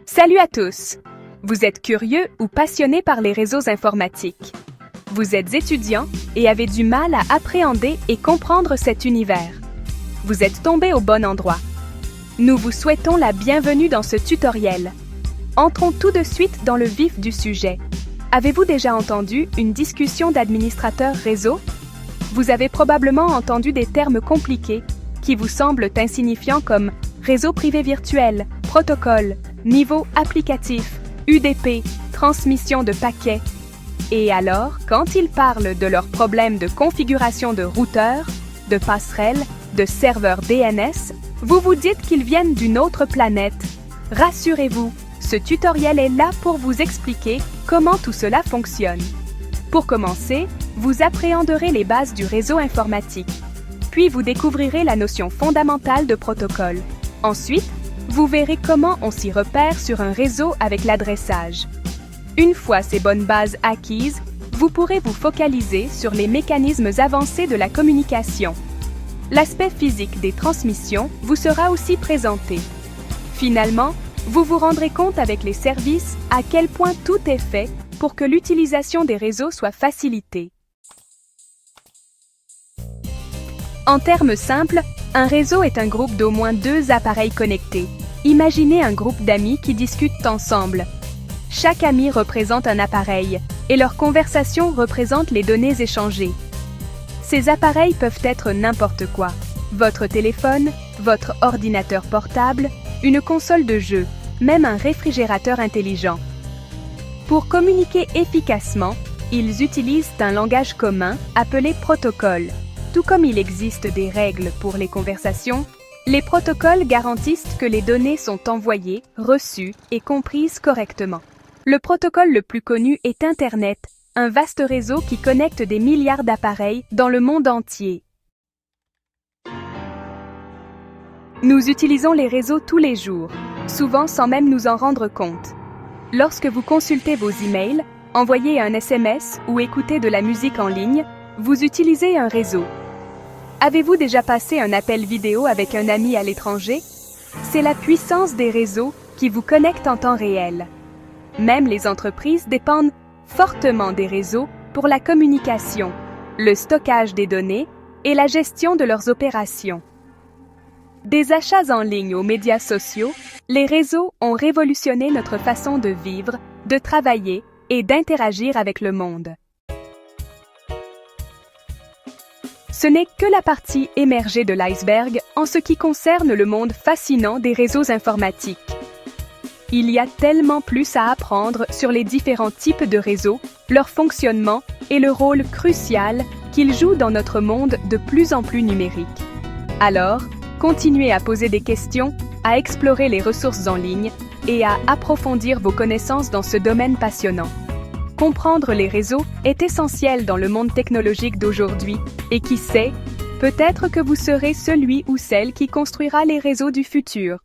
Salut à tous! Vous êtes curieux ou passionné par les réseaux informatiques. Vous êtes étudiant et avez du mal à appréhender et comprendre cet univers. Vous êtes tombé au bon endroit. Nous vous souhaitons la bienvenue dans ce tutoriel. Entrons tout de suite dans le vif du sujet. Avez-vous déjà entendu une discussion d'administrateur réseau? Vous avez probablement entendu des termes compliqués qui vous semblent insignifiants comme réseau privé virtuel, protocole, niveau applicatif, UDP, transmission de paquets. Et alors, quand ils parlent de leurs problèmes de configuration de routeurs, de passerelles, de serveurs DNS, vous vous dites qu'ils viennent d'une autre planète. Rassurez-vous, ce tutoriel est là pour vous expliquer comment tout cela fonctionne. Pour commencer, vous appréhenderez les bases du réseau informatique. Puis vous découvrirez la notion fondamentale de protocole. Ensuite, vous verrez comment on s'y repère sur un réseau avec l'adressage. Une fois ces bonnes bases acquises, vous pourrez vous focaliser sur les mécanismes avancés de la communication. L'aspect physique des transmissions vous sera aussi présenté. Finalement, vous vous rendrez compte avec les services à quel point tout est fait pour que l'utilisation des réseaux soit facilitée. En termes simples, un réseau est un groupe d'au moins 2 appareils connectés. Imaginez un groupe d'amis qui discutent ensemble. Chaque ami représente un appareil, et leur conversation représente les données échangées. Ces appareils peuvent être n'importe quoi. Votre téléphone, votre ordinateur portable, une console de jeu, même un réfrigérateur intelligent. Pour communiquer efficacement, ils utilisent un langage commun appelé protocole. Tout comme il existe des règles pour les conversations, les protocoles garantissent que les données sont envoyées, reçues et comprises correctement. Le protocole le plus connu est Internet, un vaste réseau qui connecte des milliards d'appareils dans le monde entier. Nous utilisons les réseaux tous les jours, souvent sans même nous en rendre compte. Lorsque vous consultez vos emails, envoyez un SMS ou écoutez de la musique en ligne, vous utilisez un réseau. Avez-vous déjà passé un appel vidéo avec un ami à l'étranger? C'est la puissance des réseaux qui vous connectent en temps réel. Même les entreprises dépendent fortement des réseaux pour la communication, le stockage des données et la gestion de leurs opérations. Des achats en ligne aux médias sociaux, les réseaux ont révolutionné notre façon de vivre, de travailler et d'interagir avec le monde. Ce n'est que la partie émergée de l'iceberg en ce qui concerne le monde fascinant des réseaux informatiques. Il y a tellement plus à apprendre sur les différents types de réseaux, leur fonctionnement et le rôle crucial qu'ils jouent dans notre monde de plus en plus numérique. Alors, continuez à poser des questions, à explorer les ressources en ligne et à approfondir vos connaissances dans ce domaine passionnant. Comprendre les réseaux est essentiel dans le monde technologique d'aujourd'hui et qui sait, peut-être que vous serez celui ou celle qui construira les réseaux du futur.